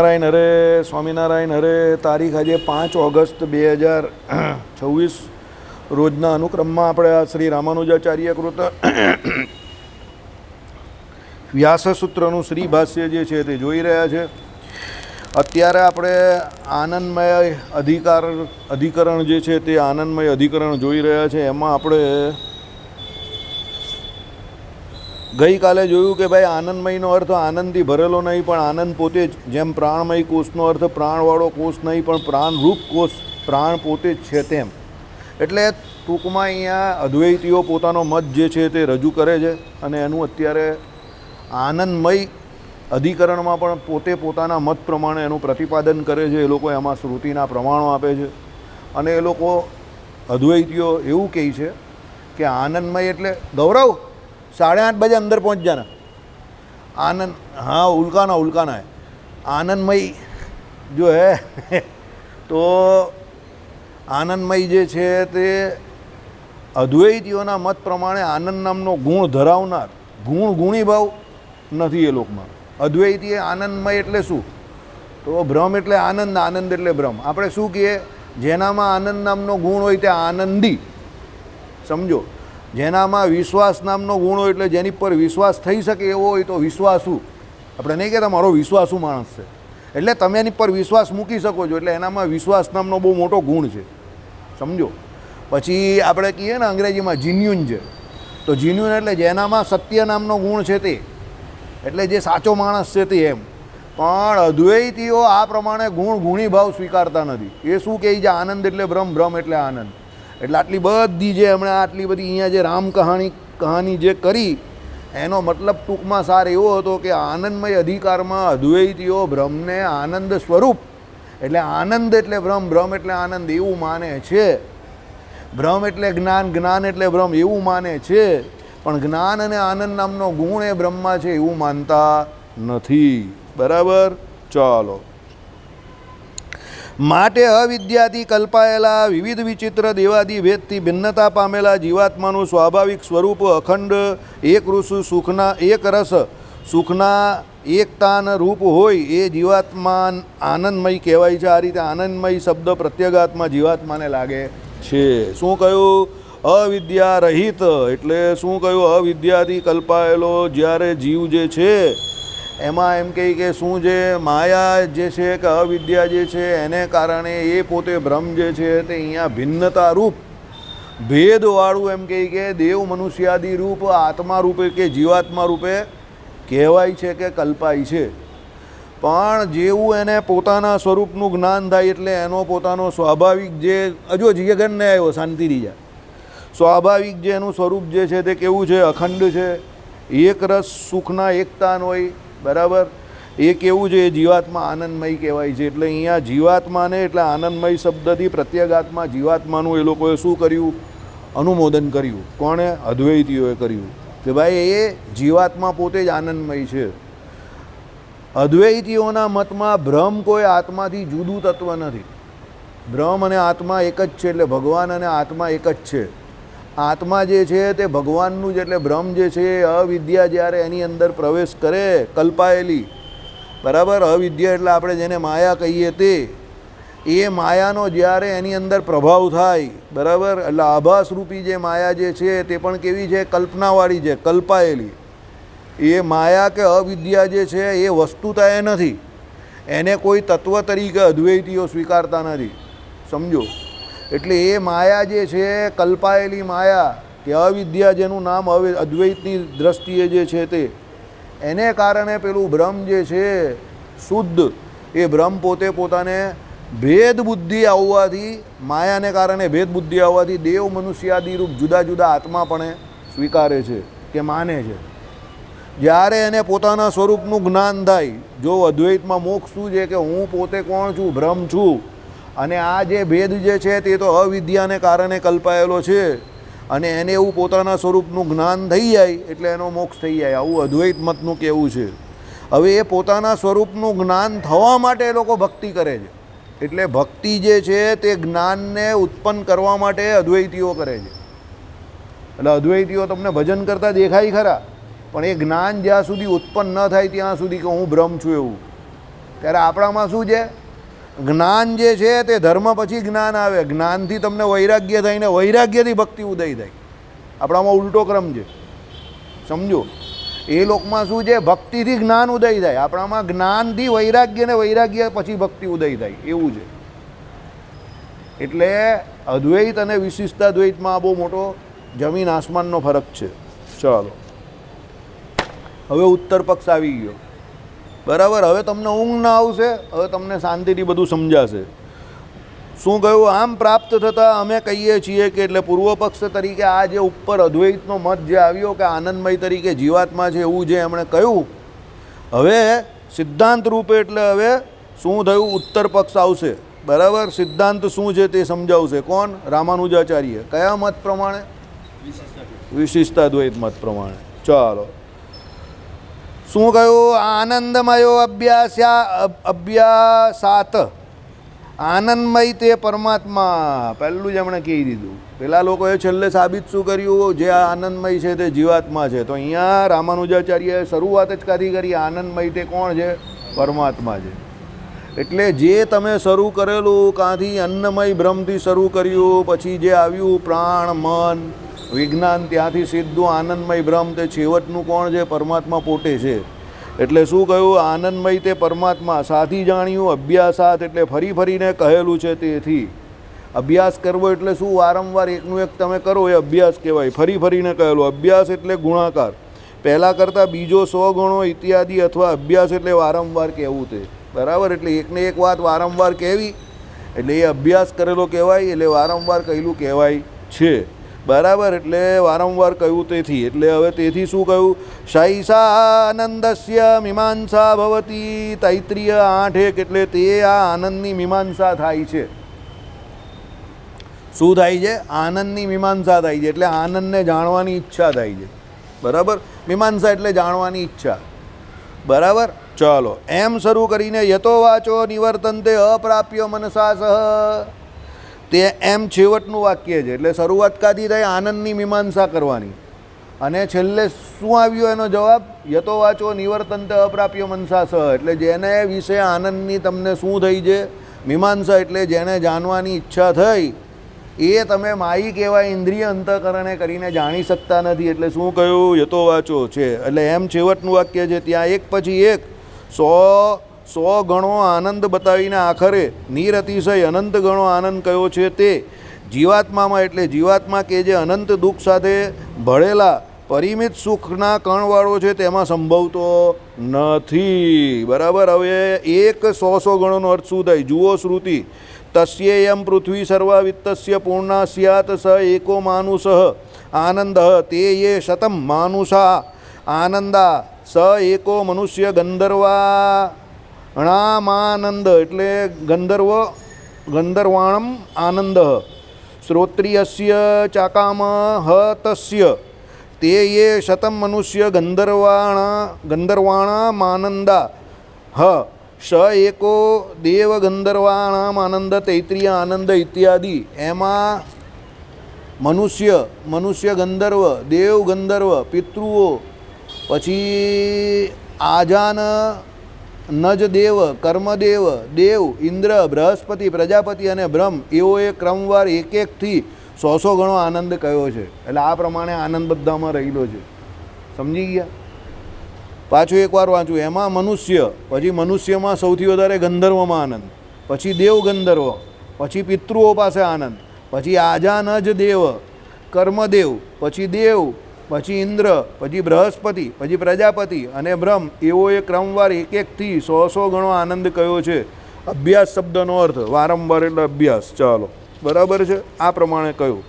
નારાયણ હરે સ્વામિનારાયણ હરે. તારીખ આજે 5 ઓગસ્ટ 2026 રોજના અનુક્રમમાં આપણે આ શ્રી રામાનુજાચાર્ય કૃત વ્યાસસૂત્રનું શ્રી ભાષ્ય જે છે તે જોઈ રહ્યા છે. અત્યારે આપણે આનંદમય અધિકરણ જે છે તે આનંદમય અધિકરણ જોઈ રહ્યા છે. એમાં આપણે ગઈકાલે જોયું કે ભાઈ આનંદમયનો અર્થ આનંદથી ભરેલો નહીં, પણ આનંદ પોતે જ. જેમ પ્રાણમય કોષનો અર્થ પ્રાણવાળો કોષ નહીં, પણ પ્રાણરૂપ કોષ પ્રાણ પોતે જ છે તેમ. એટલે ટૂંકમાં અહીંયા અદ્વૈતીઓ પોતાનો મત જે છે તે રજૂ કરે છે, અને એનું અત્યારે આનંદમય અધિકરણમાં પણ પોતે પોતાના મત પ્રમાણે એનું પ્રતિપાદન કરે છે. એ લોકો એમાં શ્રુતિના પ્રમાણો આપે છે, અને એ લોકો અદ્વૈતીઓ એવું કહે છે કે આનંદમય એટલે ગૌરવ 8:30 बजे अंदर पहुंच जाना. आनंद हाँ उल्काना है. आनंदमय जो है तो आनंदमय જે છે તે અદ્વૈતીઓના મત પ્રમાણે આનંદ નામનો ગુણ ધરાવનાર ગુણી ભાવ નથી એ લોકમાં. અદ્વૈતીએ આનંદમય એટલે શું? તો બ્રહ્મ એટલે આનંદ, આનંદ એટલે બ્રહ્મ. આપણે શું કહીએ? જેનામાં આનંદ નામનો ગુણ હોય તે આનંદી. સમજો, જેનામાં વિશ્વાસ નામનો ગુણ હોય, એટલે જેની પર વિશ્વાસ થઈ શકે એવો હોય તો વિશ્વાસુ. આપણે નહીં કહેતા મારો વિશ્વાસુ માણસ છે, એટલે તમે એની પર વિશ્વાસ મૂકી શકો છો, એટલે એનામાં વિશ્વાસ નામનો બહુ મોટો ગુણ છે. સમજો. પછી આપણે કહીએ ને અંગ્રેજીમાં જીન્યુન છે, તો જીન્યુન એટલે જેનામાં સત્ય નામનો ગુણ છે તે, એટલે જે સાચો માણસ છે તે એમ. પણ અદ્વૈતીઓ આ પ્રમાણે ગુણી ભાવ સ્વીકારતા નથી. એ શું કહે છે? આનંદ એટલે બ્રહ્મ, બ્રહ્મ એટલે આનંદ. એટલે આટલી બધી જે હમણાં આટલી બધી અહીંયા જે રામ કહાની જે કરી, એનો મતલબ ટૂંકમાં સાર એવો હતો કે આનંદમય અધિકારમાં અદ્વૈતીઓ બ્રહ્મને આનંદ સ્વરૂપ, એટલે આનંદ એટલે બ્રહ્મ, બ્રહ્મ એટલે આનંદ એવું માને છે. બ્રહ્મ એટલે જ્ઞાન, જ્ઞાન એટલે બ્રહ્મ એવું માને છે, પણ જ્ઞાન અને આનંદ નામનો ગુણ એ બ્રહ્મમાં છે એવું માનતા નથી. બરાબર? ચાલો. માટે અવિદ્યાથી કલ્પાયેલા વિવિધ વિચિત્ર દેવાદી ભેદથી ભિન્નતા પામેલા જીવાત્માનું સ્વાભાવિક સ્વરૂપ અખંડ એક રસ સુખના એકતાન રૂપ હોય એ જીવાત્મા આનંદમય કહેવાય છે. આ રીતે આનંદમય શબ્દ પ્રત્યેગાત્મા જીવાત્માને લાગે છે. શું કહ્યું? અવિદ્યા રહિત. એટલે શું કહ્યું? અવિદ્યાથી કલ્પાયેલો જ્યારે જીવ જે છે એમાં એમ કહે કે શું છે? માયા જે છે કે અવિદ્યા જે છે એને કારણે એ પોતે બ્રહ્મ જે છે તે અહીંયા ભિન્નતા રૂપ ભેદવાળું એમ કહે કે દેવ મનુષ્યાદિ રૂપ આત્મા રૂપે કે જીવાત્મા રૂપે કહેવાય છે કે કલ્પાય છે. પણ જેવું એને પોતાના સ્વરૂપનું જ્ઞાન થાય એટલે એનો પોતાનો સ્વાભાવિક જે હજુ જીગનને આવ્યો શાંતિથી જાય, સ્વાભાવિક જે એનું સ્વરૂપ જે છે તે કેવું છે? અખંડ છે, એક રસ સુખના એકતાન હોય. બરાબર? એ કેવું છે? એ જીવાત્મા આનંદમય કહેવાય છે. એટલે અહીંયા જીવાત્માને એટલે આનંદમય શબ્દથી પ્રત્યેગાત્મા જીવાત્માનું એ લોકોએ શું કર્યું? અનુમોદન કર્યું. કોણે? અદ્વૈતીઓએ કર્યું કે ભાઈ એ જીવાત્મા પોતે જ આનંદમય છે. અદ્વૈતીઓના મતમાં બ્રહ્મ કોઈ આત્માથી જુદું તત્વ નથી. બ્રહ્મ અને આત્મા એક જ છે, એટલે ભગવાન અને આત્મા એક જ છે. આત્મા જે છે તે ભગવાનનું જ, એટલે બ્રહ્મ જે છે અવિદ્યા જ્યારે એની અંદર પ્રવેશ કરે કલ્પાયેલી, બરાબર? અવિદ્યા એટલે આપણે જેને માયા કહીએ તે, એ માયાનો જ્યારે એની અંદર પ્રભાવ થાય, બરાબર? એટલે આભાસરૂપી જે માયા જે છે તે પણ કેવી છે? કલ્પનાવાળી છે, કલ્પાયેલી. એ માયા કે અવિદ્યા જે છે એ વસ્તુતા એ નથી. એને કોઈ તત્વ તરીકે અદ્વૈતીઓ સ્વીકારતા નથી. સમજો. એટલે એ માયા જે છે કલ્પાયેલી માયા કે અવિદ્યા જેનું નામ હવે અદ્વૈતની દ્રષ્ટિએ જે છે તે, એને કારણે પેલું બ્રહ્મ જે છે શુદ્ધ, એ બ્રહ્મ પોતે પોતાને ભેદ બુદ્ધિ આવવાથી, માયાને કારણે ભેદ બુદ્ધિ આવવાથી દેવ મનુષ્યાદિ રૂપ જુદા જુદા આત્મા પણ સ્વીકારે છે કે માને છે. જ્યારે એને પોતાના સ્વરૂપનું જ્ઞાન થાય, જો અદ્વૈતમાં મોક્ષ શું છે કે હું પોતે કોણ છું? બ્રહ્મ છું. અને આ જે ભેદ જે છે તે તો અવિદ્યાને કારણે કલ્પાયેલો છે, અને એને એવું પોતાના સ્વરૂપનું જ્ઞાન થઈ જાય એટલે એનો મોક્ષ થઈ જાય. આવું અદ્વૈત મતનું કહેવું છે. હવે એ પોતાના સ્વરૂપનું જ્ઞાન થવા માટે એ લોકો ભક્તિ કરે છે. એટલે ભક્તિ જે છે તે જ્ઞાનને ઉત્પન્ન કરવા માટે અદ્વૈતીઓ કરે છે. એટલે અદ્વૈતીઓ તમને ભજન કરતા દેખાય ખરા, પણ એ જ્ઞાન જ્યાં સુધી ઉત્પન્ન ન થાય ત્યાં સુધી કે હું બ્રહ્મ છું એવું ત્યારે આપણામાં શું છે? જ્ઞાન જે છે તે ધર્મ પછી જ્ઞાન આવે, જ્ઞાનથી તમને વૈરાગ્ય થઈને વૈરાગ્યથી ભક્તિ ઉદય થાય. આપણામાં ઉલટો ક્રમ છે, સમજો. એ લોકમાં શું છે? ભક્તિથી જ્ઞાન ઉદય થાય, આપણામાં જ્ઞાનથી વૈરાગ્ય ને વૈરાગ્ય પછી ભક્તિ ઉદય થાય, એવું છે. એટલે અદ્વૈત અને વિશિષ્ટાદ્વૈતમાં આ બહુ મોટો જમીન આસમાનનો ફરક છે. ચાલો, હવે ઉત્તર પક્ષ આવી ગયો, બરાબર. હવે તમને ઊંઘ ના આવશે, હવે તમને શાંતિથી બધું સમજાશે. શું કહ્યું? આમ પ્રાપ્ત થતાં અમે કહીએ છીએ કે, એટલે પૂર્વ પક્ષ તરીકે આ જે ઉપર અદ્વૈતનો મત જે આવ્યો કે આનંદમય તરીકે જીવાત્મા છે એવું જે એમણે કહ્યું, હવે સિદ્ધાંત રૂપે એટલે હવે શું થયું? ઉત્તર પક્ષ આવશે, બરાબર. સિદ્ધાંત શું છે તે સમજાવશે. કોણ? રામાનુજાચાર્ય. કયા મત પ્રમાણે? વિશિષ્ટાદ્વૈત મત પ્રમાણે. ચાલો, શું કહ્યું? આનંદમયો અભ્યાસાત, આનંદમય તે પરમાત્મા. પહેલું જ એમણે કહી દીધું. પેલા લોકોએ છેલ્લે સાબિત શું કર્યું? જે આનંદમય છે તે જીવાત્મા છે. તો અહીંયા રામાનુજાચાર્યએ શરૂઆત જ કાથી કરી? આનંદમય તે કોણ છે? પરમાત્મા છે. એટલે જે તમે શરૂ કરેલું કાંથી? અન્નમય બ્રહ્મથી શરૂ કર્યું, પછી જે આવ્યું પ્રાણ, મન, વિજ્ઞાન, ત્યાંથી સીધું આનંદમય બ્રહ્મ, તે છેવટનું કોણ છે? પરમાત્મા પોતે છે. એટલે શું કહ્યું? આનંદમય તે પરમાત્મા સાથી જાણ્યું. અભ્યાસાત એટલે ફરી ફરીને કહેલું છે, તેથી અભ્યાસ કરવો એટલે શું? વારંવાર એકનું એક તમે કરો એ અભ્યાસ કહેવાય. ફરી ફરીને કહેલું. અભ્યાસ એટલે ગુણાકાર, પહેલાં કરતાં બીજો 100 ગણો ઇત્યાદિ, અથવા અભ્યાસ એટલે વારંવાર કહેવું તે, બરાબર. એટલે એકને એક વાત વારંવાર કહેવી એટલે એ અભ્યાસ કરેલો કહેવાય, એટલે વારંવાર કહેલું કહેવાય છે, બરાબર. એટલે વારંવાર કહ્યું તેથી. એટલે હવે તેથી શું કહ્યું? શૈષાનંદસ્ય મીમાંસા ભવતી. તૈત્રીય 8:1 એટલે તે આ આનંદની મીમાંસા થાય છે. શું થાય છે? આનંદની મીમાંસા થાય છે. એટલે આનંદને જાણવાની ઈચ્છા થાય છે, બરાબર. મીમાંસા એટલે જાણવાની ઈચ્છા, બરાબર. ચાલો, એમ શરૂ કરીને યતો વાચો નિવર્તન્તે અપ્રાપ્ય મનસા સહ, તે એમ છેવટનું વાક્ય છે. એટલે શરૂઆત કાથી થાય? આનંદની મીમાંસા કરવાની. અને છેલ્લે શું આવ્યો એનો જવાબ? યતો વાચો નિવર્તન્તે અપ્રાપ્ય મનસા સહ. એટલે જેને વિશે આનંદની તમને શું થઈ છે? મીમાંસા. એટલે જેને જાણવાની ઈચ્છા થઈ એ તમે માયી કહેવાય, ઇન્દ્રિય અંતઃકરણે કરીને જાણી શકતા નથી. એટલે શું કહ્યું? યતો વાચો છે. એટલે એમ છેવટનું વાક્ય છે. ત્યાં એક પછી એક 100 ગણો આનંદ બતાવીને આખરે નિરતિશય અનંત ગણો આનંદ કયો છે તે જીવાત્મામાં. એટલે જીવાત્મા કે જે અનંત દુઃખ સાથે ભળેલા પરિમિત સુખના કણવાળો છે તેમાં સંભવતો નથી, બરાબર. હવે એક 100 ગણોનો અર્થ શું થાય? જુઓ શ્રુતિ. તસ્યેયમ પૃથ્વી સર્વા વિત્તસ્ય પૂર્ણા સ્યાત સ એકો માનુષ આનંદ તે યે શતમ માનુષા આનંદા સ એકો મનુષ્ય ગંધર્વાણામાનંદ. એટલે ગંધર્વાણમ આનંદ. શ્રોત્રિયસ્ય ચાકામ તસ્ય તે યે શતમ મનુષ્ય ગંધર્વાણામાનંદા હ સ એકો દેવ ગંધર્વાણામાનંદ. તૈત્રીય આનંદ ઇત્યાદિ. એમાં મનુષ્ય ગંધર્વ, દેવ ગંધર્વ, પિતૃઓ, પછી આજાન નજ દેવ, કર્મદેવ, દેવ, ઇન્દ્ર, બૃહસ્પતિ, પ્રજાપતિ અને બ્રહ્મ, એવો એ ક્રમવાર એક એકથી 100 ગણો આનંદ કયો છે. એટલે આ પ્રમાણે આનંદ બધામાં રહેલો છે, સમજી ગયા? પાછું એકવાર વાંચું. એમાં મનુષ્ય, પછી મનુષ્યમાં સૌથી વધારે ગંધર્વમાં આનંદ, પછી દેવ ગંધર્વ, પછી પિતૃઓ પાસે આનંદ, પછી આજાનજ દેવ, કર્મદેવ, પછી દેવ, પછી ઇન્દ્ર, પછી બૃહસ્પતિ, પછી પ્રજાપતિ અને બ્રહ્મ, એવો એ ક્રમવાર એક એકથી 100 ગણો આનંદ કયો છે. અભ્યાસ શબ્દનો અર્થ વારંવાર એટલે અભ્યાસ. ચાલો, બરાબર છે. આ પ્રમાણે કહ્યું.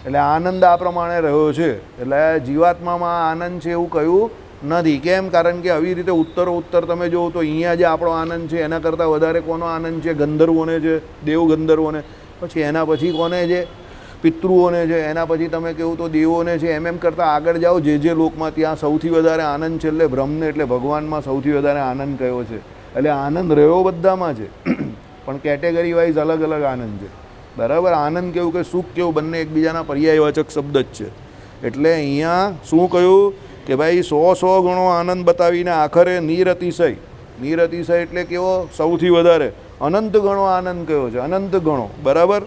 એટલે આનંદ આ પ્રમાણે રહ્યો છે. એટલે જીવાત્મામાં આનંદ છે એવું કહ્યું નથી. કેમ? કારણ કે આવી રીતે ઉત્તર તમે જુઓ તો અહીંયા જે આપણો આનંદ છે એના કરતાં વધારે કોનો આનંદ છે? ગંધર્વોને છે, દેવ ગંધર્વોને. પછી એના પછી કોને છે? પિતૃઓને છે. એના પછી તમે કહું તો દેવોને છે. એમ કરતાં આગળ જાઓ જે લોકમાં, ત્યાં સૌથી વધારે આનંદ છે એટલે બ્રહ્મને, એટલે ભગવાનમાં સૌથી વધારે આનંદ કયો છે? એટલે આનંદ રહ્યો બધામાં છે, પણ કેટેગરી વાઇઝ અલગ અલગ આનંદ છે, બરાબર. આનંદ કેવું કે સુખ કેવું, બંને એકબીજાના પર્યાયવાચક શબ્દ જ છે. એટલે અહીંયા શું કહ્યું કે ભાઈ 100 ગણો આનંદ બતાવીને આખરે નિરતિશય નિરતિશય એટલે કેવો? સૌથી વધારે. અનંત ગણો આનંદ કયો છે? અનંત ગણો. બરાબર.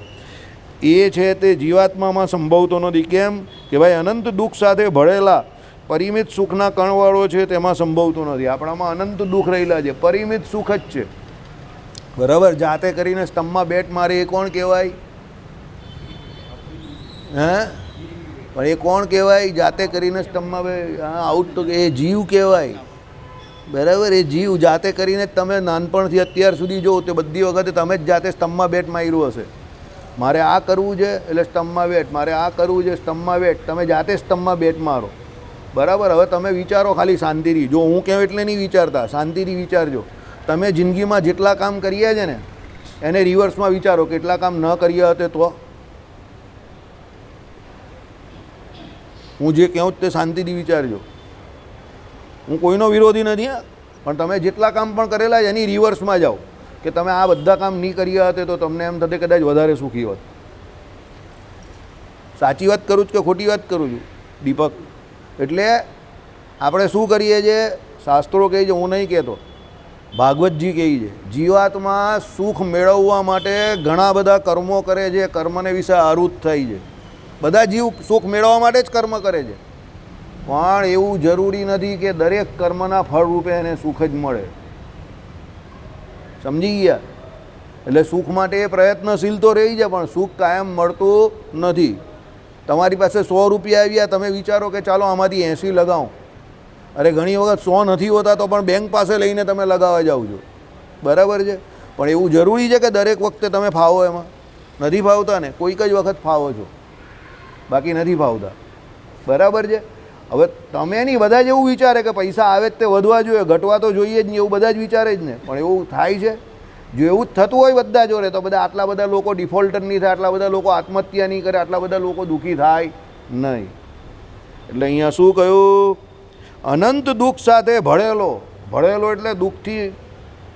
એ છે તે જીવાત્મામાં સંભવતો નથી. કેમ કે ભાઈ અનંત દુઃખ સાથે ભળેલા પરિમિત સુખના કણવાળો છે તેમાં સંભવતું નથી. આપણામાં અનંત દુઃખ રહેલા છે, પરિમિત સુખ જ છે. બરાબર. જાતે કરીને સ્તંભમાં બેટ મારે એ કોણ કહેવાય? હે? પણ એ કોણ કહેવાય? જાતે કરીને સ્તંભમાં આઉટ તો એ જીવ કહેવાય. બરાબર. એ જીવ જાતે કરીને જ તમે નાનપણથી અત્યાર સુધી જો તે બધી વખતે તમે જ જાતે સ્તંભમાં બેટ માર્યું હશે. મારે આ કરવું છે એટલે સ્તંભમાં બેટ, મારે આ કરવું છે સ્તંભમાં બેટ. તમે જાતે સ્તંભમાં બેટ મારો. બરાબર. હવે તમે વિચારો ખાલી શાંતિથી. જો હું કહું એટલે નહીં વિચારતા, શાંતિથી વિચારજો. તમે જિંદગીમાં જેટલા કામ કર્યા છે ને એને રિવર્સમાં વિચારો, કેટલા કામ ન કર્યા હતે તો. હું જે કહું તે શાંતિથી વિચારજો. હું કોઈનો વિરોધી નથી, પણ તમે જેટલા કામ પણ કરેલા છે એની રિવર્સમાં જાઓ કે તમે આ બધા કામ નહીં કર્યા હતે તો તમને એમ થતે કદાચ વધારે સુખી હોત. સાચી વાત કરું છું કે ખોટી વાત કરું છું દીપક? એટલે આપણે શું કરીએ છીએ? શાસ્ત્રો કહે છે, હું નહીં કહેતો, ભાગવતજી કહે છે, જીવાત્મા સુખ મેળવવા માટે ઘણા બધા કર્મો કરે છે, કર્મને વિશે આરૂઢ થાય છે. બધા જીવ સુખ મેળવવા માટે જ કર્મ કરે છે, પણ એવું જરૂરી નથી કે દરેક કર્મના ફળ રૂપે એને સુખ જ મળે. સમજી ગયા? એટલે સુખ માટે એ પ્રયત્નશીલ તો રહી છે, પણ સુખ કાયમ મળતું નથી. તમારી પાસે 100 રૂપિયા આવ્યા, તમે વિચારો કે ચાલો આમાંથી 80 લગાવો. અરે ઘણી વખત 100 નથી હોતા તો પણ બેંક પાસે લઈને તમે લગાવવા જાઓ છો. બરાબર છે. પણ એવું જરૂરી છે કે દરેક વખતે તમે ફાવો? એમાં નથી ફાવતા ને, કોઈક જ વખત ફાવો છો, બાકી નથી ફાવતા. બરાબર છે. હવે તમે નહીં, બધા જ એવું વિચારે કે પૈસા આવે જ તે વધવા જોઈએ, ઘટવા તો જોઈએ જ નહીં, એવું બધા જ વિચારે જ ને. પણ એવું થાય છે? જો એવું જ થતું હોય બધા જોડે તો બધા આટલા બધા લોકો ડિફોલ્ટર નહીં થાય, આટલા બધા લોકો આત્મહત્યા નહીં કરે, આટલા બધા લોકો દુઃખી થાય નહીં. એટલે અહીંયા શું કહ્યું? અનંત દુઃખ સાથે ભળેલો. ભળેલો એટલે દુઃખથી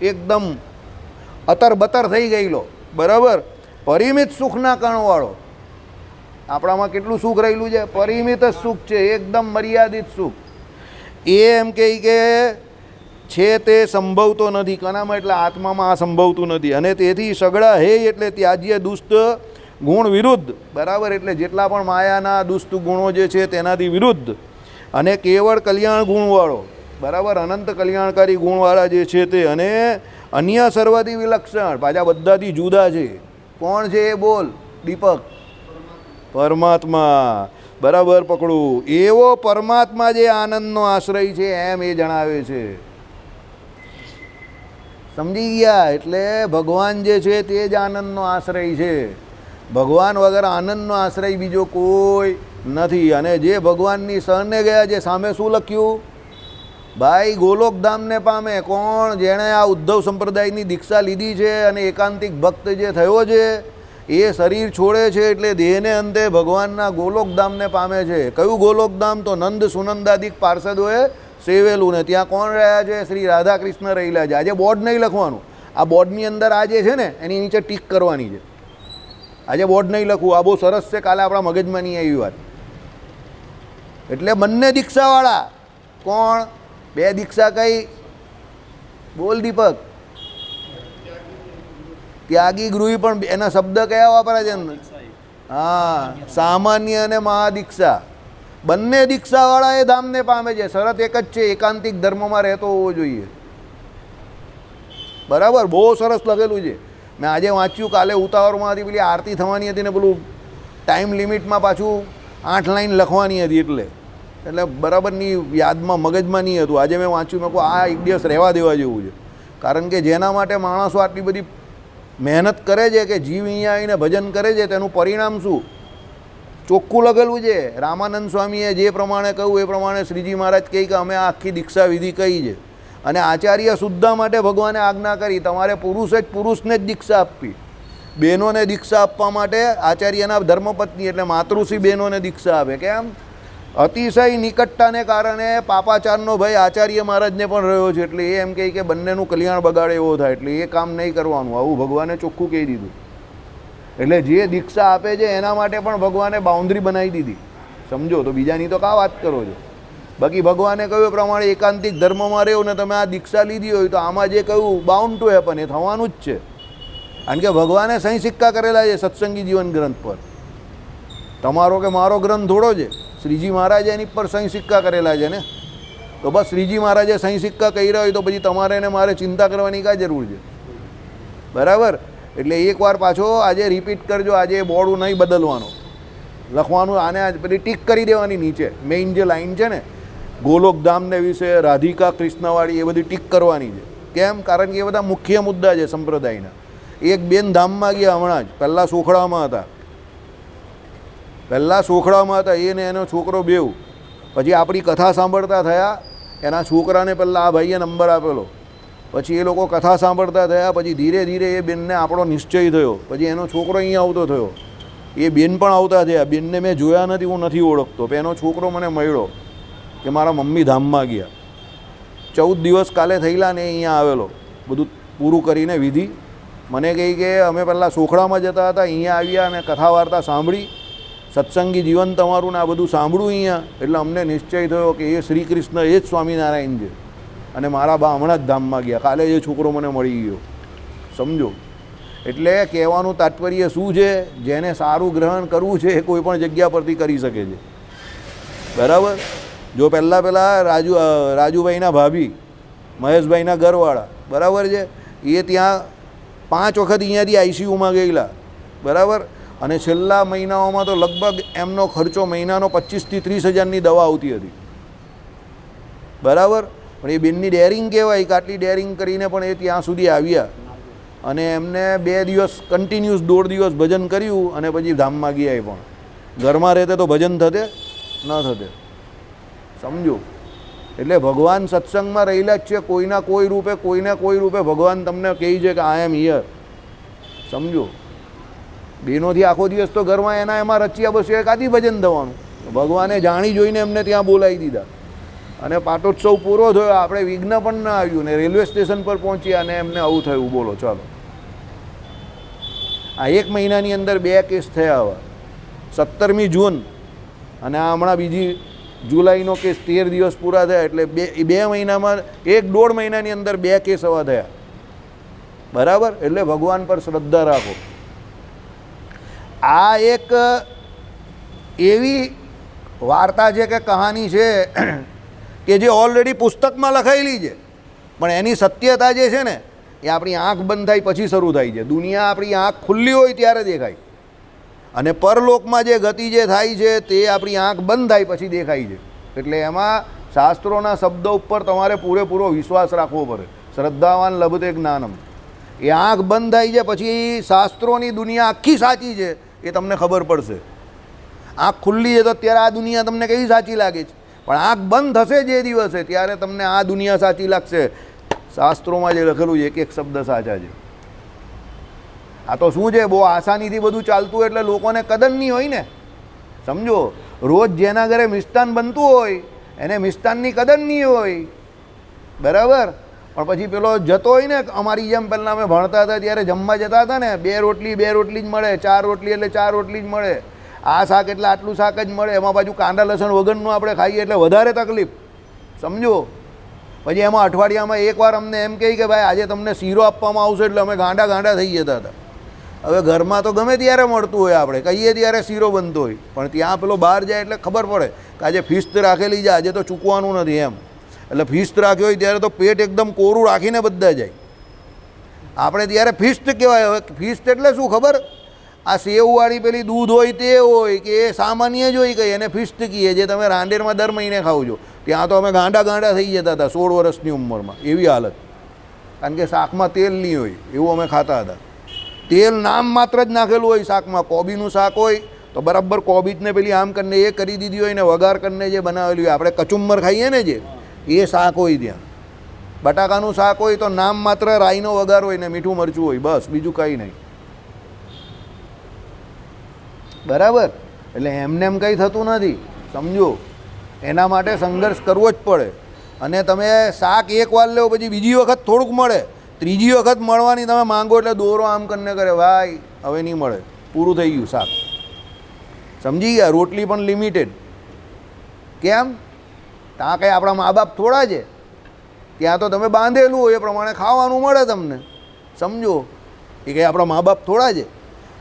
એકદમ અતરબતર થઈ ગયેલો. બરાબર. પરિમિત સુખના કણવાળો. આપણામાં કેટલું સુખ રહેલું છે? પરિમિત જ સુખ છે, એકદમ મર્યાદિત સુખ. એ એમ કહે કે છે તે સંભવતો નથી. કનામાં? એટલે આત્મામાં આ સંભવતું નથી. અને તેથી સગળા હે એટલે ત્યાજ્ય દુષ્ટ ગુણ વિરુદ્ધ. બરાબર. એટલે જેટલા પણ માયાના દુષ્ટ ગુણો જે છે તેનાથી વિરુદ્ધ અને કેવળ કલ્યાણ ગુણવાળો. બરાબર. અનંત કલ્યાણકારી ગુણવાળા જે છે તે, અને અન્ય સર્વથી વિલક્ષણ, પાછા બધાથી જુદા છે. કોણ છે એ બોલ દીપક? પરમાત્મા. બરાબર. પકડું. એવો પરમાત્મા જે આનંદનો આશ્રય છે એમ એ જણાવે છે. સમજી ગયા? એટલે ભગવાન જે છે તે જ આનંદનો આશ્રય છે. ભગવાન વગર આનંદનો આશ્રય બીજો કોઈ નથી. અને જે ભગવાનની શરણે ગયા છે, સામે શું લખ્યું? ભાઈ ગોલોકધામને પામે. કોણ? જેણે આ ઉદ્ધવ સંપ્રદાયની દીક્ષા લીધી છે અને એકાંતિક ભક્ત જે થયો છે એ શરીર છોડે છે એટલે દેહને અંતે ભગવાનના ગોલોકધામને પામે છે. કયું ગોલોકધામ? તો નંદ સુનંદાદિક પાર્ષદોએ સેવેલું. ને ત્યાં કોણ રહ્યા છે? શ્રી રાધા કૃષ્ણ રહેલા છે. આજે બોર્ડ નહીં લખવાનું, આ બોર્ડની અંદર આ જે છે ને એની નીચે ટીક કરવાની છે. આજે બોર્ડ નહીં લખવું, આ બહુ સરસ છે, કાલે આપણા મગજમાં નહીં આવી વાત. એટલે બંને દીક્ષાવાળા. કોણ? 2 દીક્ષા કઈ? બોલ દીપક. ત્યાગી ગૃહી. પણ એના શબ્દ કયા વાપરે છે? હા, સામાન્ય અને મહાદીક્ષા. બંને દીક્ષાવાળા એ ધામને પામે છે. શરત એક જ છે, એકાંતિક ધર્મમાં રહેતો હોવો જોઈએ. બરાબર. બહુ સરસ લખેલું છે. મેં આજે વાંચ્યું, કાલે ઉતાવળમાં હતી, પેલી આરતી થવાની હતી ને પેલું ટાઈમ લિમિટમાં પાછું 8 લાઈન લખવાની હતી, એટલે બરાબરની યાદમાં મગજમાં નહીં હતું. આજે મેં વાંચ્યું, મેં કહું આ એક દિવસ રહેવા દેવા જેવું છે. કારણ કે જેના માટે માણસો આટલી બધી મહેનત કરે છે કે જીવ અહીંયા આવીને ભજન કરે છે, તેનું પરિણામ શું? ચોખ્ખું લખેલું છે. રામાનંદ સ્વામીએ જે પ્રમાણે કહ્યું એ પ્રમાણે શ્રીજી મહારાજ કહે કે અમે આખી દીક્ષા વિધિ કહી છે. અને આચાર્ય શુદ્ધા માટે ભગવાને આજ્ઞા કરી તમારે પુરુષે જ પુરુષને જ દીક્ષા આપવી. બહેનોને દીક્ષા આપવા માટે આચાર્યના ધર્મપત્ની એટલે માતૃશ્રી બહેનોને દીક્ષા આપે. કેમ? અતિશય નિકટતાને કારણે પાપાચારનો ભય આચાર્ય મહારાજને પણ રહ્યો છે. એટલે એ એમ કહે કે બંનેનું કલ્યાણ બગાડે એવો થાય, એટલે એ કામ નહીં કરવાનું. આવું ભગવાને ચોખ્ખું કહી દીધું. એટલે જે દીક્ષા આપે છે એના માટે પણ ભગવાને બાઉન્ડ્રી બનાવી દીધી. સમજો તો બીજાની તો કા વાત કરો છો? બાકી ભગવાને કહ્યું એ પ્રમાણે એકાંતિક ધર્મમાં રહ્યો ને તમે આ દીક્ષા લીધી હોય તો આમાં જે કહ્યું બાઉન્ડ ટુ હેપન એ થવાનું જ છે. કારણ કે ભગવાને સહી સિક્કા કરેલા છે સત્સંગી જીવન ગ્રંથ પર. તમારો કે મારો ગ્રંથ થોડો છે, શ્રીજી મહારાજે એની પર સહી સિક્કા કરેલા છે ને. તો બસ શ્રીજી મહારાજે સહી સિક્કા કહી રહ્યા હોય તો પછી તમારે ને મારે ચિંતા કરવાની કાંઈ જરૂર છે? બરાબર. એટલે એકવાર પાછો આજે રિપીટ કરજો, આજે બોર્ડ નહીં બદલવાનો, લખવાનું આને પેલી ટીક કરી દેવાની નીચે મેઇન જે લાઈન છે ને ગોલોકધામને વિશે, રાધિકા કૃષ્ણવાળી, એ બધી ટીક કરવાની છે. કેમ? કારણ કે એ બધા મુખ્ય મુદ્દા છે સંપ્રદાયના. એક બેન ધામમાં ગયા હમણાં જ, પહેલાં સોખડામાં હતા, એને એનો છોકરો બેવ, પછી આપણી કથા સાંભળતા થયા, એના છોકરાને પહેલાં આ ભાઈએ નંબર આપેલો, પછી એ લોકો કથા સાંભળતા થયા, પછી ધીરે ધીરે એ બેનને આપણો નિશ્ચય થયો, પછી એનો છોકરો અહીંયા આવતો થયો, એ બેન પણ આવતા થયા. બેનને મેં જોયા નથી, હું નથી ઓળખતો, પણ એનો છોકરો મને મળ્યો કે મારા મમ્મી ધામમાં ગયા. 14 દિવસ કાલે થયેલા ને અહીંયા આવેલો, બધું પૂરું કરીને વિધિ. મને કહી કે અમે પહેલાં સોખડામાં જતા હતા, અહીંયા આવ્યા અને કથા વાર્તા સાંભળી, સત્સંગી જીવન તમારું ને આ બધું સાંભળ્યું અહીંયા, એટલે અમને નિશ્ચય થયો કે એ શ્રી કૃષ્ણ એ જ સ્વામિનારાયણ છે અને મારા બા હમણાં જ ધામમાં ગયા, કાલે એ છોકરો મને મળી ગયો. સમજો? એટલે કહેવાનું તાત્પર્ય શું છે? જેને સારું ગ્રહણ કરવું છે એ કોઈ પણ જગ્યા પરથી કરી શકે છે. બરાબર. જો પહેલાં રાજુભાઈના ભાભી, મહેશભાઈના ઘરવાળા, બરાબર છે, એ ત્યાં 5 વખત અહીંયાથી આઈસીયુમાં ગયેલા. બરાબર. અને છેલ્લા મહિનાઓમાં તો લગભગ એમનો ખર્ચો મહિનાનો 25,000 થી 30,000ની દવા આવતી હતી. બરાબર. પણ એ બેનની ડેરિંગ કહેવાય કે આટલી ડેરિંગ કરીને પણ એ ત્યાં સુધી આવ્યા અને એમને 2 દિવસ કન્ટિન્યુઅસ 1.5 દિવસ ભજન કર્યું અને પછી ધામમાં ગયા. એ પણ ઘરમાં રહેતે તો ભજન થતે ન થતે. સમજો? એટલે ભગવાન સત્સંગમાં રહેલા જ છે, કોઈના કોઈ રૂપે, કોઈને કોઈ રૂપે ભગવાન તમને કહે છે કે આઈ એમ હિયર. સમજો? બેનોથી આખો દિવસ તો ઘરમાં એમાં રચ્યા બસ્યો એકાદી ભજન થવાનું. ભગવાને જાણી જોઈને એમને ત્યાં બોલાવી દીધા અને પાટોત્સવ પૂરો થયો, આપણે વિઘ્ન પણ ન આવ્યું ને રેલવે સ્ટેશન પર પહોંચ્યા અને એમને આવું થયું. બોલો ચાલો. આ 1 મહિનાની અંદર 2 કેસ થયા. હવે 17મી જૂન અને આ હમણાં બીજી જુલાઈનો કેસ, 13 દિવસ પૂરા થયા. એટલે 2 મહિનામાં, 1.5 મહિનાની અંદર 2 કેસ હવા થયા. બરાબર. એટલે ભગવાન પર શ્રદ્ધા રાખો. આ એક એવી વાર્તા છે કે કહાની છે કે જે ઓલરેડી પુસ્તકમાં લખાયેલી છે, પણ એની સત્યતા જે છે ને એ આપણી આંખ બંધ થાય પછી શરૂ થાય છે. દુનિયા આપણી આંખ ખુલ્લી હોય ત્યારે દેખાય અને પરલોકમાં જે ગતિ જે થાય છે તે આપણી આંખ બંધ થાય પછી દેખાય છે. એટલે એમાં શાસ્ત્રોના શબ્દો ઉપર તમારે પૂરેપૂરો વિશ્વાસ રાખવો પડે. શ્રદ્ધાવાન લભતે જ્ઞાનમ. એ આંખ બંધ થાય છે પછી શાસ્ત્રોની દુનિયા આખી સાચી છે એ તમને ખબર પડશે. આંખ ખુલ્લી છે તો અત્યારે આ દુનિયા તમને કેવી સાચી લાગે છે, પણ આંખ બંધ થશે જે દિવસે ત્યારે તમને આ દુનિયા સાચી લાગશે. શાસ્ત્રોમાં જે લખેલું છે એક એક શબ્દ સાચા છે. આ તો શું છે, બહુ આસાનીથી બધું ચાલતું એટલે લોકોને કદર નહીં હોય ને. સમજો? રોજ જેના ઘરે મિષ્ટાન બનતું હોય એને મિષ્ટાનની કદર નહીં હોય. બરાબર. પણ પછી પેલો જતો હોય ને, અમારી જેમ પહેલાં અમે ભણતા હતા ત્યારે જમવા જતા હતા ને, 2 રોટલી જ મળે, 4 રોટલી એટલે 4 રોટલી જ મળે, આ શાક એટલે આટલું શાક જ મળે, એમાં પાછું કાંદા લસણ વગરનું આપણે ખાઈએ એટલે વધારે તકલીફ. સમજો? પછી એમાં અઠવાડિયામાં એકવાર અમને એમ કહે કે ભાઈ આજે તમને શીરો આપવામાં આવશે, એટલે અમે ગાંડા થઈ જતા હતા. હવે ઘરમાં તો ગમે ત્યારે મળતું હોય, આપણે કહીએ ત્યારે શીરો બનતો હોય, પણ ત્યાં પેલો બહાર જાય એટલે ખબર પડે કે આજે ફિસ્ત રાખેલી છે, આજે તો ચૂકવાનું નથી એમ. એટલે ફિસ્ત રાખ્યો હોય ત્યારે તો પેટ એકદમ કોરું રાખીને બધા જાય. આપણે ત્યારે ફિસ્ત કહેવાય. હવે ફિસ્ત એટલે શું ખબર? આ સેવવાળી પેલી દૂધ હોય તે હોય કે એ સામાન્ય જ હોય, કંઈ એને ફિસ્ત કહીએ, જે તમે રાંડેરમાં દર મહિને ખાવ છો. ત્યાં તો અમે ગાંડા થઈ જતા હતા 16 વર્ષની ઉંમરમાં, એવી હાલત. કારણ કે શાકમાં તેલ નહીં હોય એવું અમે ખાતા હતા. તેલ નામ માત્ર જ નાખેલું હોય શાકમાં. કોબીનું શાક હોય તો બરાબર કોબીજને પેલી આમ કરીને એ કરી દીધી હોય ને વઘાર કરીને જે બનાવેલી હોય, આપણે કચુંબર ખાઈએ ને જે, એ શાક હોય ત્યાં. બટાકાનું શાક હોય તો નામ માત્ર રાઈનો વઘાર હોય ને મીઠું મરચું હોય, બસ, બીજું કંઈ નહીં. બરાબર. એટલે એમને એમ કંઈ થતું નથી. સમજો? એના માટે સંઘર્ષ કરવો જ પડે. અને તમે શાક એક વાર લો પછી બીજી વખત થોડુંક મળે, ત્રીજી વખત મળવાની તમે માંગો એટલે દોરો આમ કરીને કરે, ભાઈ હવે નહીં મળે, પૂરું થઈ ગયું શાક. સમજી ગયા? રોટલી પણ લિમિટેડ. કેમ? ત્યાં કંઈ આપણા મા બાપ થોડા છે, ત્યાં તો તમે બાંધેલું હોય એ પ્રમાણે ખાવાનું મળે તમને, સમજો. એ કંઈ આપણા મા બાપ થોડા છે,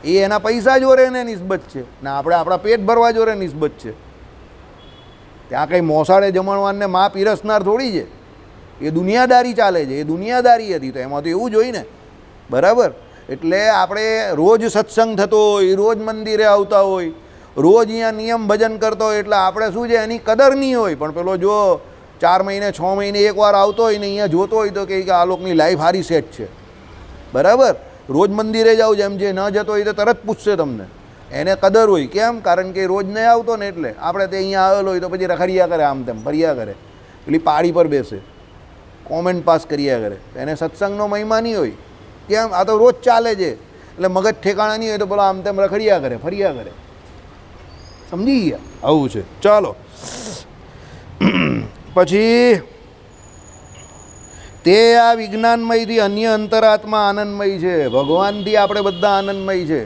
એ એના પૈસા જોરે એને નિસ્બત છે ને આપણે આપણા પેટ ભરવા જોરે નિસ્બત છે. ત્યાં કંઈ મોસાળે જમણવારને મા પીરસનાર થોડી છે, એ દુનિયાદારી ચાલે છે, એ દુનિયાદારી હતી. તો એમાં તો એવું જ હોય ને, બરાબર. એટલે આપણે રોજ સત્સંગ થતો હોય, રોજ મંદિરે આવતા હોય, રોજ અહીંયા નિયમ ભજન કરતો હોય, એટલે આપણે શું છે એની કદર નહીં હોય. પણ પેલો જો 4 મહિને 6 મહિને એકવાર આવતો હોય ને અહીંયા જોતો હોય તો કે આ લોકોની લાઈફ સારી સેટ છે, બરાબર. રોજ મંદિરે જાવ, જેમ જે ન જતો હોય તો તરત પૂછશે તમને, એને કદર હોય. કેમ? કારણ કે રોજ નહીં આવતો ને, એટલે આપણે તે અહીંયા આવેલો હોય તો પછી રખડિયા કરે, આમ તેમ ફર્યા કરે, પેલી પાડી પર બેસે, કોમેન્ટ પાસ કર્યા કરે. એને સત્સંગનો મહિમા નહીં હોય. કેમ? આ તો રોજ ચાલે છે, એટલે મગજ ઠેકાણા નહીં હોય તો પેલો આમ તેમ રખડિયા કરે, ફર્યા કરે. સમજી ગયા? આવું છે. ચાલો પછી તે આ વિજ્ઞાનમયથી અન્ય અંતરાત્મા આનંદમય છે. ભગવાનથી આપણે બધા આનંદમય છે.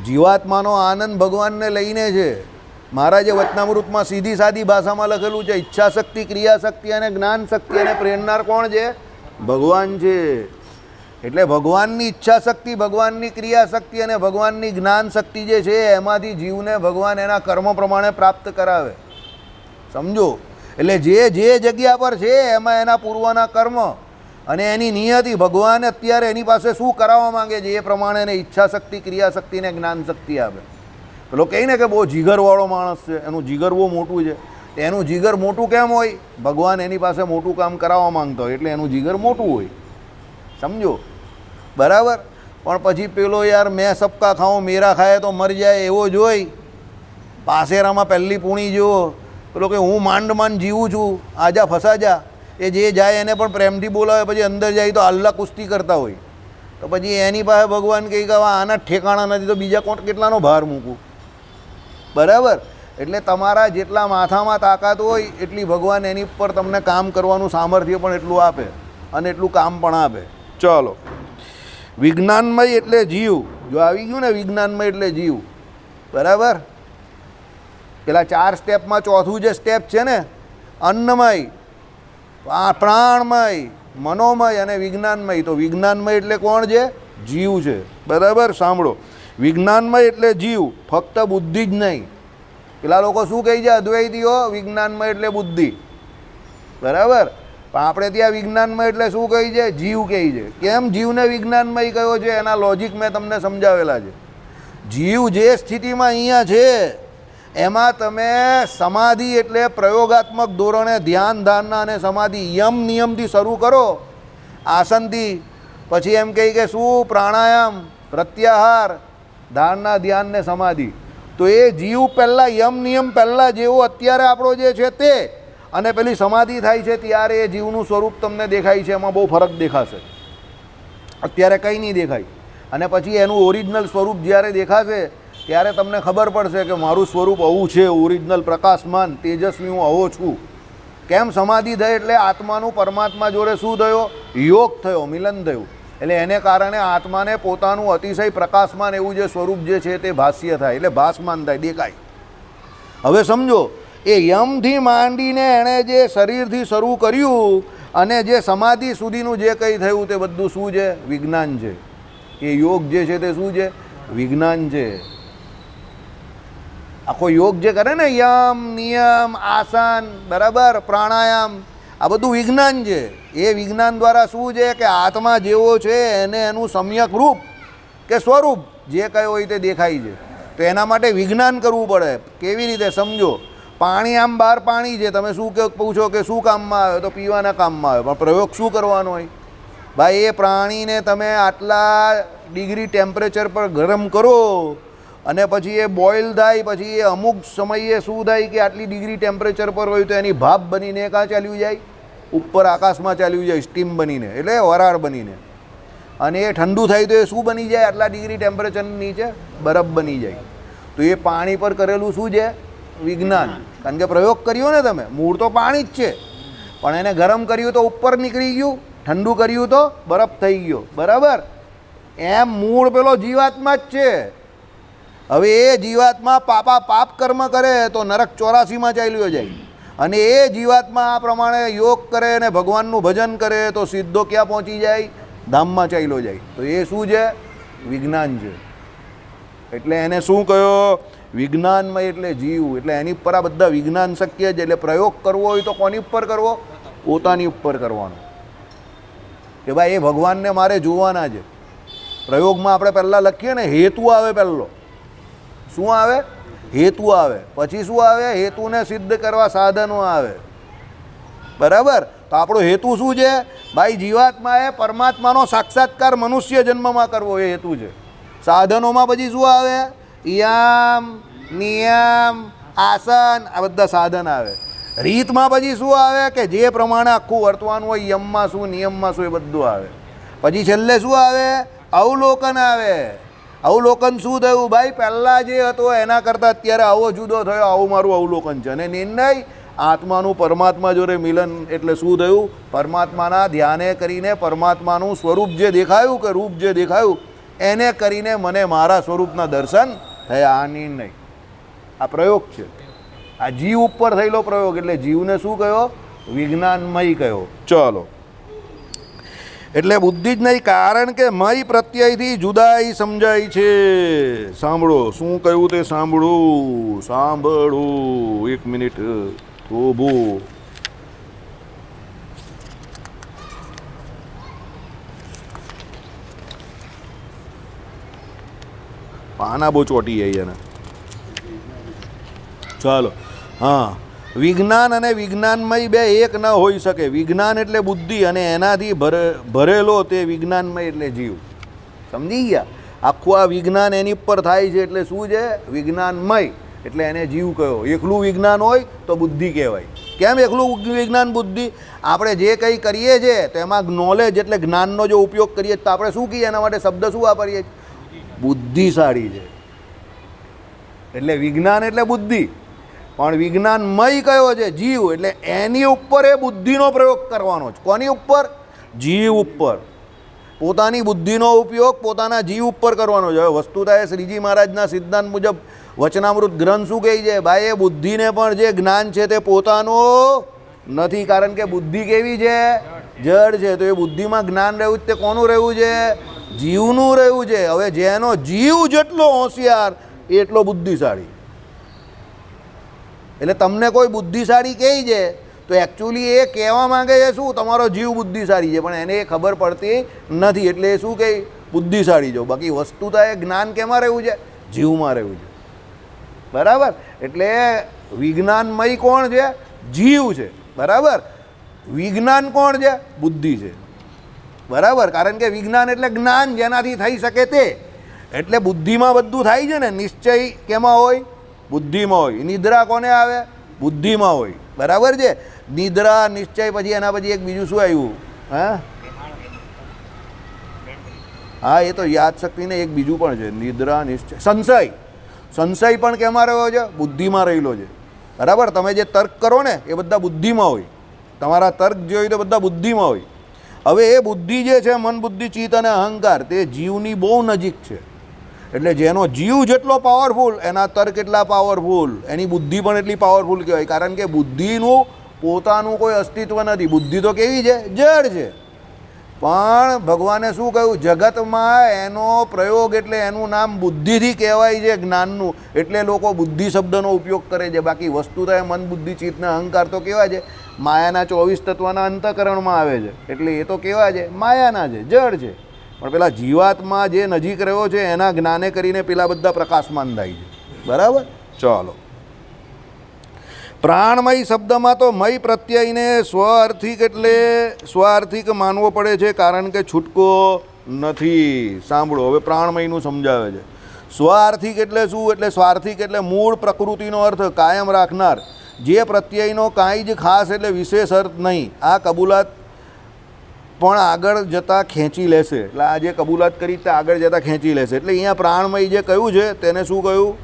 જીવાત્માનો આનંદ ભગવાનને લઈને છે. મહારાજે વચનામૃતમાં સીધી સાદી ભાષામાં લખેલું છે, ઈચ્છાશક્તિ, ક્રિયાશક્તિ અને જ્ઞાન શક્તિ અને પ્રેરનાર કોણ છે? ભગવાન છે. એટલે ભગવાનની ઈચ્છાશક્તિ, ભગવાનની ક્રિયાશક્તિ અને ભગવાનની જ્ઞાન શક્તિ જે છે એમાંથી જીવને ભગવાન એના કર્મ પ્રમાણે પ્રાપ્ત કરાવે, સમજો. એટલે જે જગ્યા પર છે એમાં એના પૂર્વના કર્મ અને એની નિયતિ, ભગવાન અત્યારે એની પાસે શું કરાવવા માંગે છે એ પ્રમાણે એને ઈચ્છાશક્તિ, ક્રિયાશક્તિ ને જ્ઞાન શક્તિ આપે. પેલો કહે ને કે બહુ જીગરવાળો માણસ છે, એનું જીગર બહુ મોટું છે. એનું જીગર મોટું કેમ હોય? ભગવાન એની પાસે મોટું કામ કરાવવા માંગતો હોય એટલે એનું જીગર મોટું હોય, સમજો, બરાબર. પણ પછી પેલો યાર મેં સબકા ખાઉં મેરા ખાય તો મર જાય એવો જોઈ, પાસેરામાં પહેલી પૂણી જુઓ, પેલો કે હું માંડ માંડ જીવું છું, આજા ફસાજા. એ જે જાય એને પણ પ્રેમથી બોલાવે, પછી અંદર જાય તો અલ્લાહ કુસ્તી કરતા હોય. તો પછી એની પાસે ભગવાન કહે કે આના ઠેકાણા નથી તો બીજા કોણ કેટલાનો ભાર મૂકું, બરાબર. એટલે તમારા જેટલા માથામાં તાકાત હોય એટલી ભગવાન એની પર તમને કામ કરવાનું સામર્થ્ય પણ એટલું આપે અને એટલું કામ પણ આપે. ચાલો, વિજ્ઞાનમય એટલે જીવ. જો આવી ગયું ને વિજ્ઞાનમય એટલે જીવ, બરાબર. પેલા 4 સ્ટેપમાં ચોથું જે સ્ટેપ છે ને, અન્નમય, પ્રાણમય, મનોમય અને વિજ્ઞાનમય. તો વિજ્ઞાનમય એટલે કોણ છે? જીવ છે, બરાબર. સાંભળો, વિજ્ઞાનમય એટલે જીવ, ફક્ત બુદ્ધિ જ નહીં. પેલા લોકો શું કહે છે અદ્વૈતીઓ? વિજ્ઞાનમય એટલે બુદ્ધિ, બરાબર. પણ આપણે ત્યાં વિજ્ઞાનમય એટલે શું કહે છે? જીવ કહે છે. કેમ જીવને વિજ્ઞાનમય કયો છે? એના લોજિક મેં તમને સમજાવેલા છે. જીવ જે સ્થિતિમાં અહીંયા છે એમાં તમે સમાધિ એટલે પ્રયોગાત્મક ધોરણે ધ્યાન, ધારણા અને સમાધિ યમ નિયમથી શરૂ કરો, આસનથી. પછી એમ કહી કે શું? પ્રાણાયામ, પ્રત્યાહાર, ધારણા, ધ્યાન ને સમાધિ. તો એ જીવ પહેલાં યમ નિયમ પહેલાં જેવો અત્યારે આપણો જે છે તે, અને પેલી સમાધિ થાય છે ત્યારે એ જીવનું સ્વરૂપ તમને દેખાય છે. એમાં બહુ ફરક દેખાશે. અત્યારે કંઈ નહીં દેખાય. અને પછી એનું ઓરિજિનલ સ્વરૂપ જ્યારે દેખાશે ત્યારે તમને ખબર પડશે કે મારું સ્વરૂપ આવું છે, ઓરિજિનલ, પ્રકાશમાન, તેજસ્વી હું આવો છું. કેમ? સમાધિ થઈ એટલે આત્માનું પરમાત્મા જોડે શું થયો? યોગ થયો, મિલન થયું. એટલે એને કારણે આત્માને પોતાનું અતિશય પ્રકાશમાન એવું જે સ્વરૂપ જે છે તે ભાષ્ય થાય, એટલે ભાસમાન થાય, દેખાય. હવે સમજો, એ યમથી માંડીને એણે જે શરીરથી શરૂ કર્યું અને જે સમાધિ સુધીનું જે કંઈ થયું તે બધું શું છે? વિજ્ઞાન છે. એ યોગ જે છે તે શું છે? વિજ્ઞાન છે. આખો યોગ જે કરે ને, યમ, નિયમ, આસન, બરાબર, પ્રાણાયામ, આ બધું વિજ્ઞાન છે. એ વિજ્ઞાન દ્વારા શું છે કે આત્મા જેવો છે એને એનું સમ્યક રૂપ કે સ્વરૂપ જે કંઈ હોય તે દેખાય છે. તો એના માટે વિજ્ઞાન કરવું પડે. કેવી રીતે? સમજો, પાણી આમ બહાર પાણી છે, તમે શું પૂછો કે શું કામમાં આવે? તો પીવાના કામમાં આવે. પણ પ્રયોગ શું કરવાનો હોય? ભાઈ એ પ્રાણીને તમે આટલા ડિગ્રી ટેમ્પરેચર પર ગરમ કરો અને પછી એ બોઇલ થાય, પછી એ અમુક સમયે શું થાય કે આટલી ડિગ્રી ટેમ્પરેચર પર હોય તો એની ભાપ બનીને કાં ચાલ્યું જાય? ઉપર આકાશમાં ચાલ્યું જાય, સ્ટીમ બનીને, એટલે વરાળ બનીને. અને એ ઠંડુ થાય તો એ શું બની જાય? આટલા ડિગ્રી ટેમ્પરેચરની નીચે બરફ બની જાય. તો એ પાણી પર કરેલું શું છે? વિજ્ઞાન. કારણ કે પ્રયોગ કર્યો ને તમે, મૂળ તો પાણી જ છે, પણ એને ગરમ કર્યું તો ઉપર નીકળી ગયું, ઠંડુ કર્યું તો બરફ થઈ ગયો, બરાબર. એમ મૂળ પેલો જીવાત્મા જ છે. હવે એ જીવાત્મા પાપ કર્મ કરે તો નરક 84માં ચાલ્યો જાય, અને એ જીવાત્મા આ પ્રમાણે યોગ કરે અને ભગવાનનું ભજન કરે તો સીધો ક્યાં પહોંચી જાય? ધામમાં ચાલ્યો જાય. તો એ શું છે? વિજ્ઞાન છે. એટલે એને શું કહ્યો? વિજ્ઞાનમય એટલે જીવ. એટલે એની ઉપર આ બધા વિજ્ઞાન શક્ય છે. એટલે પ્રયોગ કરવો હોય તો કોની ઉપર કરવો? પોતાની ઉપર કરવાનો. કે ભાઈ એ ભગવાનને મારે જોવાના છે. પ્રયોગમાં આપણે પહેલાં લખીએ ને હેતુ આવે. પહેલો શું આવે? હેતુ આવે. પછી શું આવે? હેતુને સિદ્ધ કરવા સાધનો આવે. બરાબર? તો આપણો હેતુ શું છે? ભાઈ જીવાત્માએ પરમાત્માનો સાક્ષાત્કાર મનુષ્ય જન્મમાં કરવો, એ હેતુ છે. સાધનોમાં પછી શું આવે? યમ, નિયમ, આસન, આ બધા સાધન આવે. રીતમાં પછી શું આવે? કે જે પ્રમાણે આખું વર્તવાનું હોય, યમમાં શું, નિયમમાં શું, એ બધું આવે. પછી છેલ્લે શું આવે? અવલોકન આવે. અવલોકન શું થયું? ભાઈ પહેલાં જે હતો એના કરતાં અત્યારે આવો જુદો થયો, આવું મારું અવલોકન છે. અને નિર્ણય આત્માનું પરમાત્મા જોડે મિલન. એટલે શું થયું? પરમાત્માના ધ્યાને કરીને પરમાત્માનું સ્વરૂપ જે દેખાયું કે રૂપ જે દેખાયું એને કરીને મને મારા સ્વરૂપના દર્શન થયા. આ નિર્ણય, આ પ્રયોગ છે. આ જીવ ઉપર થયેલો પ્રયોગ. એટલે જીવને શું કહ્યો? વિજ્ઞાનમય કહ્યો. ચલો, એટલે બુદ્ધિ જ નહીં, કારણ કે મય પ્રત્યયથી જુદાઈ સમજાય છે. સાંભળો શું કહ્યું તે સાંભળો. સાંભળો, 1 મિનિટ થોભો. પાના બહુ ચોટી જાય એને. ચાલો, હા. વિજ્ઞાન અને વિજ્ઞાનમય બે એક ન હોઈ શકે. વિજ્ઞાન એટલે બુદ્ધિ અને એનાથી ભરેલો તે વિજ્ઞાનમય એટલે જીવ. સમજી ગયા? આખું આ વિજ્ઞાન એની ઉપર થાય છે. એટલે શું છે? વિજ્ઞાનમય. એટલે એને જીવ કહ્યો. એકલું વિજ્ઞાન હોય તો બુદ્ધિ કહેવાય. કેમ એકલું વિજ્ઞાન બુદ્ધિ? આપણે જે કંઈ કરીએ છીએ તેમાં નોલેજ એટલે જ્ઞાનનો જો ઉપયોગ કરીએ તો આપણે શું કહીએ? એના માટે શબ્દ શું વાપરીએ? બુદ્ધિશાળી છે. એટલે વિજ્ઞાન એટલે બુદ્ધિ. પણ વિજ્ઞાનમય કયો છે? જીવ. એટલે એની ઉપર એ બુદ્ધિનો પ્રયોગ કરવાનો છે. કોની ઉપર? જીવ ઉપર. પોતાની બુદ્ધિનો ઉપયોગ પોતાના જીવ ઉપર કરવાનો છે. હવે વસ્તુતા એ શ્રીજી મહારાજના સિદ્ધાંત મુજબ વચનામૃત ગ્રંથ શું કહે છે? ભાઈ એ બુદ્ધિને પણ જે જ્ઞાન છે તે પોતાનું નથી. કારણ કે બુદ્ધિ કેવી છે? જડ છે. તો એ બુદ્ધિમાં જ્ઞાન રહેવું તે કોનું રહેવું છે? જીવનું રહેવું છે. હવે જેનો જીવ જેટલો હોશિયાર એટલો બુદ્ધિશાળી. એટલે તમને કોઈ બુદ્ધિશાળી કહે છે તો એકચ્યુઅલી એ કહેવા માંગે છે શું? તમારો જીવ બુદ્ધિશાળી છે. પણ એને એ ખબર પડતી નથી. એટલે એ શું કહે? બુદ્ધિશાળી જો. બાકી વસ્તુતા એ જ્ઞાન કેમાં રહેવું છે? જીવમાં રહેવું છે. બરાબર? એટલે વિજ્ઞાનમય કોણ છે? જીવ છે. બરાબર? વિજ્ઞાન કોણ છે? બુદ્ધિ છે. બરાબર? કારણ કે વિજ્ઞાન એટલે જ્ઞાન જેનાથી થઈ શકે તે. એટલે બુદ્ધિમાં બધું થાય છે ને. નિશ્ચય કેમાં હોય? બુદ્ધિમાં હોય. નિદ્રા કોને આવે? બુદ્ધિમાં હોય. બરાબર છે? નિદ્રા, નિશ્ચય, પછી એના પછી એક બીજું શું આવ્યું? હા, એ તો યાદશક્તિને એક બીજું પણ છે. નિદ્રા, નિશ્ચય, સંશય. સંશય પણ કેમાં રહ્યો છે? બુદ્ધિમાં રહેલો છે. બરાબર? તમે જે તર્ક કરો ને એ બધા બુદ્ધિમાં હોય. તમારા તર્ક જે હોય તો બધા બુદ્ધિમાં હોય. હવે એ બુદ્ધિ જે છે, મન, બુદ્ધિ, ચિત્ત અને અહંકાર, તે જીવની બહુ નજીક છે. એટલે જેનો જીવ જેટલો પાવરફુલ એના તર્ક એટલા પાવરફુલ, એની બુદ્ધિ પણ એટલી પાવરફુલ કહેવાય. કારણ કે બુદ્ધિનું પોતાનું કોઈ અસ્તિત્વ નથી. બુદ્ધિ તો કેવી છે? જડ છે. પણ ભગવાને શું કહ્યું? જગતમાં એનો પ્રયોગ એટલે એનું નામ બુદ્ધિથી કહેવાય છે, જ્ઞાનનું. એટલે લોકો બુદ્ધિ શબ્દનો ઉપયોગ કરે છે. બાકી વસ્તુ તો એ મન, બુદ્ધિ, ચિત્ત ને અહંકાર તો કેવા છે? માયાના 24 તત્વના અંતઃકરણમાં આવે છે. એટલે એ તો કેવા છે? માયાના છે, જડ છે. પણ પેલા જીવાત્મા જે નજીક રહ્યો છે એના જ્ઞાને કરીને પેલા બધા પ્રકાશમાન થાય છે. બરાબર? ચાલો, પ્રાણમય શબ્દમાં તો મય પ્રત્યયને સ્વાર્થિક એટલે સ્વાર્થિક માનવો પડે છે. કારણ કે છૂટકો નથી. સાંભળો, હવે પ્રાણમયનું સમજાવે છે. સ્વાર્થિક એટલે શું? એટલે સ્વાર્થિક એટલે મૂળ પ્રકૃતિનો અર્થ કાયમ રાખનાર. જે પ્રત્યયનો કાંઈ જ ખાસ એટલે વિશેષ અર્થ નહીં. આ કબૂલાત પણ આગળ જતાં ખેંચી લેશે. એટલે આ જે કબૂલાત કરી તે આગળ જતાં ખેંચી લેશે. એટલે અહીંયા પ્રાણમય જે કહ્યું છે તેને શું કહ્યું?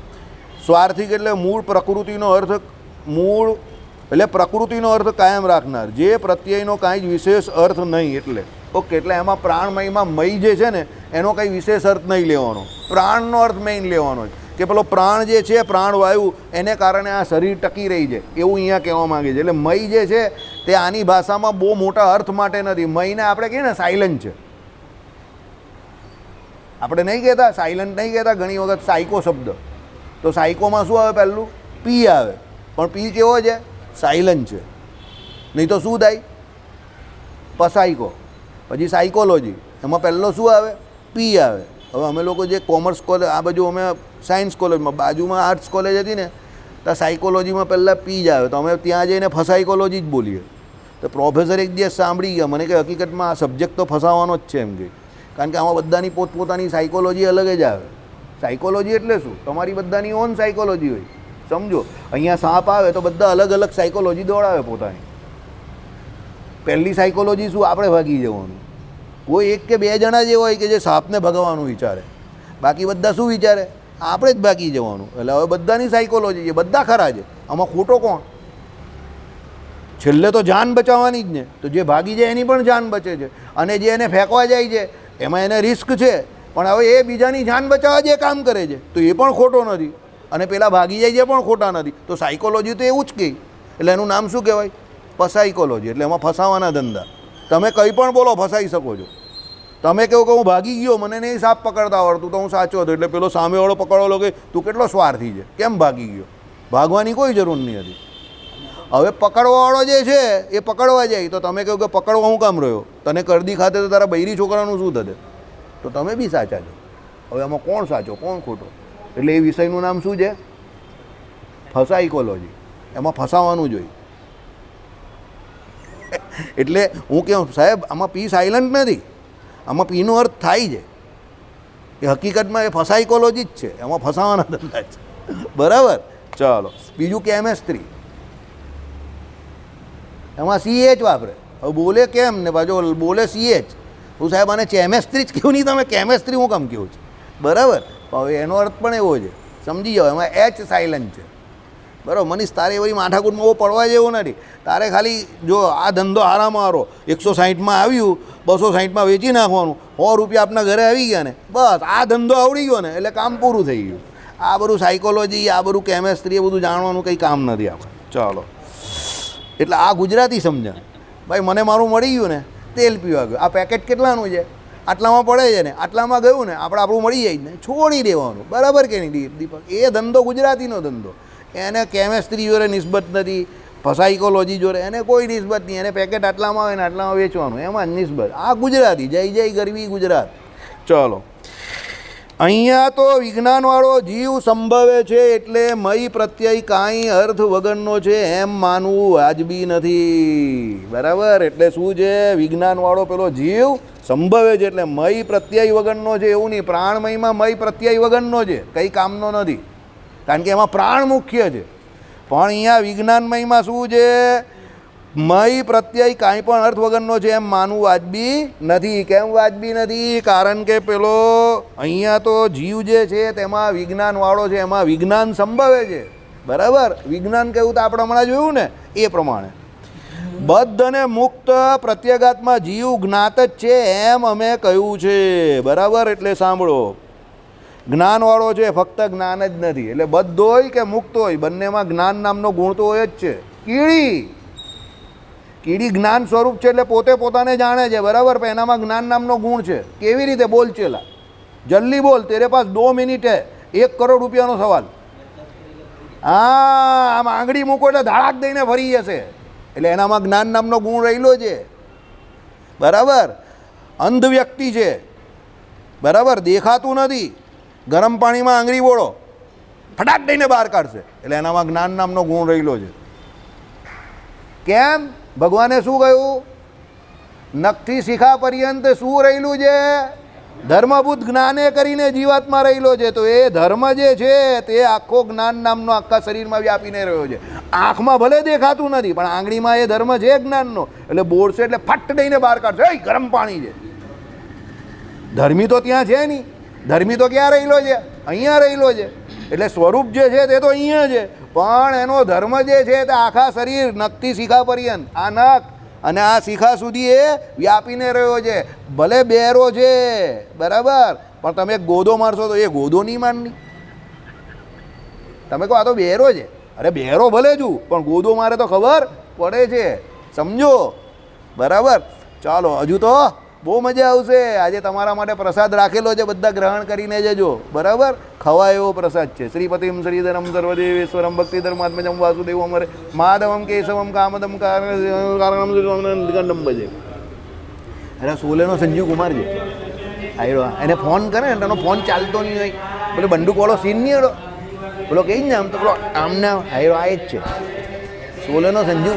સ્વાર્થિક એટલે મૂળ પ્રકૃતિનો અર્થ, મૂળ એટલે પ્રકૃતિનો અર્થ કાયમ રાખનાર. જે પ્રત્યયનો કાંઈ જ વિશેષ અર્થ નહીં. એટલે ઓકે, એટલે એમાં પ્રાણમયમાં મય જે છે ને એનો કંઈ વિશેષ અર્થ નહીં લેવાનો. પ્રાણનો અર્થ મેઇન લેવાનો છે. કે પેલો પ્રાણ જે છે પ્રાણવાયુ એને કારણે આ શરીર ટકી રહી છે એવું અહીંયા કહેવા માગે છે. એટલે મય જે છે તે આની ભાષામાં બહુ મોટા અર્થ માટે નથી. મયને આપણે કહીએ ને સાયલન્ટ છે, આપણે નહીં કહેતા સાયલન્ટ નહીં કહેતા ઘણી વખત સાયકો શબ્દ. તો સાયકોમાં શું આવે? પહેલું પી આવે, પણ પી કેવો છે? સાયલન્ટ છે. નહીં તો શું થાય? પસાયકો. પછી સાયકોલોજી, એમાં પહેલો શું આવે? પી આવે. હવે અમે લોકો જે કોમર્સ કોલેજ, આ બાજુ અમે સાયન્સ કોલેજમાં, બાજુમાં આર્ટ્સ કોલેજ હતી ને, તો સાયકોલોજીમાં પહેલાં પી જ આવે, તો અમે ત્યાં જઈને ફસાયકોલોજી જ બોલીએ. તો પ્રોફેસર એક દિવસ સાંભળી ગયા મને કે હકીકતમાં આ સબ્જેક્ટ તો ફસાવાનો જ છે એમ કે, કારણ કે આમાં બધાની પોતપોતાની સાયકોલોજી અલગ જ આવે. સાયકોલોજી એટલે શું? તમારી બધાની ઓન સાયકોલોજી હોય. સમજો, અહીંયા સાપ આવે તો બધા અલગ અલગ સાયકોલોજી દોડાવે પોતાની. પહેલી સાયકોલોજી શું? આપણે ભાગી જવાનું. કોઈ એક કે બે જણા જે હોય કે જે સાપને ભગાવવાનું વિચારે, બાકી બધા શું વિચારે? આપણે જ ભાગી જવાનું. એટલે હવે બધાની સાયકોલોજી છે, બધા ખરા છે, આમાં ખોટો કોણ? છેલ્લે તો જાન બચાવવાની જ ને. તો જે ભાગી જાય એની પણ જાન બચે છે, અને જે એને ફેંકવા જાય છે એમાં એને રિસ્ક છે, પણ હવે એ બીજાની જાન બચાવવા જે કામ કરે છે તો એ પણ ખોટો નથી, અને પેલા ભાગી જાય છે પણ ખોટા નથી. તો સાયકોલોજી તો એવું જ કહે. એટલે એનું નામ શું કહેવાય? પસાયકોલોજી. એટલે એમાં ફસાવાના ધંધા. તમે કંઈ પણ બોલો, ફસાઈ શકો છો. તમે કહો કે હું ભાગી ગયો, મને નહીં સાપ પકડતા આવડતું, તો હું સાચો હતો. એટલે પેલો સામેવાળો પકડો કે તું કેટલો સ્વાર્થી છે, કેમ ભાગી ગયો? ભાગવાની કોઈ જરૂર નહીં હતી. હવે પકડવાવાળો જે છે એ પકડવા જાય, તો તમે કહો કે પકડવા હું કામ રહ્યો? તને કરદી ખાતે તો તારા બૈરી છોકરાનું શું થશે? તો તમે બી સાચા છો. હવે આમાં કોણ સાચો કોણ ખોટો? એટલે એ વિષયનું નામ શું છે? ફસાયકોલોજી. એમાં ફસાવાનું જોઈએ. એટલે હું કહું સાહેબ આમાં પી સાયલન્ટ નથી, આમાં પીનો અર્થ થાય છે એ હકીકતમાં એ ફસાયકોલોજી જ છે, એમાં ફસાવાના ધંધા છે. બરાબર. ચાલો બીજું કેમેસ્ટ્રી. એમાં CH વાપરે. હવે બોલે કેમ ને પાછો બોલે CH. હું સાહેબ આને કેમેસ્ટ્રી જ કહ્યું નહીં, તમે કેમેસ્ટ્રી હું કામ કહું છું? બરાબર. હવે એનો અર્થ પણ એવો છે, સમજી જાઓ. એમાં H સાયલન્ટ છે. બરાબર. મનીષ તારે એવી માથાકૂટમાં બહુ પડવા જેવું નથી. તારે ખાલી જો આ ધંધો હારામાં હારો 160માં આવ્યું, 260માં વેચી નાખવાનું, 100 રૂપિયા આપણા ઘરે આવી ગયા ને, બસ આ ધંધો આવડી ગયો ને એટલે કામ પૂરું થઈ ગયું. આ બધું સાયકોલોજી, આ બધું કેમેસ્ટ્રી, એ બધું જાણવાનું કંઈ કામ નથી આપણે. ચાલો, એટલે આ ગુજરાતી સમજણ. ભાઈ મને મારું મળી ગયું ને, તેલ પીવા ગયો, આ પેકેટ કેટલાનું છે? આટલામાં પડે છે ને, આટલામાં ગયું ને, આપણું મળી જાય ને, છોડી દેવાનું. બરાબર કે નહીં દીપક? એ ધંધો ગુજરાતીનો ધંધો. એને કેમેસ્ટ્રી જોડે નિસ્બત નથી, સાયકોલોજી જોડે એને કોઈ નિસ્બત નહીં. એને પેકેટ આટલામાં આવે ને આટલામાં વેચવાનું, એમાં જ નિસ્બત. આ ગુજરાતી. જય જય ગરવી ગુજરાત. ચલો, અહીંયા તો વિજ્ઞાનવાળો જીવ સંભવે છે એટલે મય પ્રત્યય કાંઈ અર્થ વગરનો છે એમ માનવું વાજબી નથી. બરાબર. એટલે શું છે? વિજ્ઞાનવાળો પેલો જીવ સંભવે છે એટલે મય પ્રત્યય વગરનો છે એવું નહીં. પ્રાણમયમાં મય પ્રત્યય વગરનો છે, કંઈ કામનો નથી, કારણ કે એમાં પ્રાણ મુખ્ય છે. પણ અહીંયા વિજ્ઞાનમયમાં શું છે? મય પ્રત્યય કાંઈ પણ અર્થ વગરનો છે એમ માનવું વાજબી નથી. કેમ વાજબી નથી? કારણ કે પેલો અહીંયા તો જીવ જે છે તેમાં વિજ્ઞાનવાળો છે, એમાં વિજ્ઞાન સંભવે છે. બરાબર. વિજ્ઞાન કહ્યું તો આપણે હમણાં જોયું ને એ પ્રમાણે બદ્ધ અને મુક્ત પ્રત્યેગાત્મા જીવ જ્ઞાત જ છે એમ અમે કહ્યું છે. બરાબર. એટલે સાંભળો, જ્ઞાનવાળો છે, ફક્ત જ્ઞાન જ નથી. એટલે બદ્ધ હોય કે મુક્ત હોય, બંનેમાં જ્ઞાન નામનો ગુણ તો હોય જ છે. કીડી જ્ઞાન સ્વરૂપ છે, એટલે પોતે પોતાને જાણે છે. બરાબર. પણ એનામાં જ્ઞાન નામનો ગુણ છે. કેવી રીતે? બોલ ચેલા, જલ્દી બોલ, તેરે પાસ 2 મિનિટ હે, 1 કરોડ રૂપિયાનો સવાલ. હા, આમ આંગળી મૂકો એટલે ધડાક દઈને ફરી જશે. એટલે એનામાં જ્ઞાન નામનો ગુણ રહેલો છે. બરાબર. અંધ વ્યક્તિ છે. બરાબર. દેખાતું નથી. ગરમ પાણીમાં આંગળી બોળો, ફટાક દઈને બહાર કાઢશે. એટલે એનામાં જ્ઞાન નામનો ગુણ રહેલો છે. કેમ? ભગવાને શું કહ્યું? નખથી શિખા પર્યંત શું રહેલું છે? ધર્મભૂત જ્ઞાને કરીને જીવાત્મા રહેલો છે. તો એ ધર્મ જે છે તે આખો જ્ઞાન નામનો આખા શરીરમાં વ્યાપીને રહ્યો છે. આંખમાં ભલે દેખાતું નથી, પણ આંગળીમાં એ ધર્મ છે જ્ઞાનનો. એટલે બોળશે એટલે ફટ દઈને બહાર કાઢશે, એ ગરમ પાણી છે. ધર્મી તો ત્યાં છે નહીં. ધર્મી તો ક્યાં રહેલો છે? અહીંયા રહેલો છે. એટલે સ્વરૂપ જે છે તે તો અહીંયા છે, પણ એનો ધર્મ જે છે તે આખા શરીર નખથી શિખા પર્યંત, આ નખ અને આ શિખા સુધી એ વ્યાપીને રહ્યો છે. ભલે બેરો છે, બરાબર, પણ તમે ગોદો મારશો તો એ ગોદો નહીં માનની. તમે કહો આ તો બહેરો છે, અરે બહેરો ભલે છું પણ ગોદો મારે તો ખબર પડે છે, સમજો બરાબર. ચાલો હજુ તો બહુ મજા આવશે. આજે તમારા માટે પ્રસાદ રાખેલો છે, બધા ગ્રહણ કરીને જજો બરાબર. ખવાય એવો પ્રસાદ છે. શ્રીપતિમ શ્રીધરમ સર્વદેવેશ્વરમ ભક્તિ ધર્માત્મજમ વાસુદેવ અમરે માધવમ કેશવમ કામદમ કારણમ નિકંદમ ભજે. અરે સોલેનો સંજીવ કુમાર છે, આયરો એને ફોન કરે ને એનો ફોન ચાલતો નહીં હોય, પેલો બંદૂકવાળો સીન નહીં હતો પેલો કહી ને આમ તો પેલો આમને આયરો આ જ છે સોલેનો સંજીવ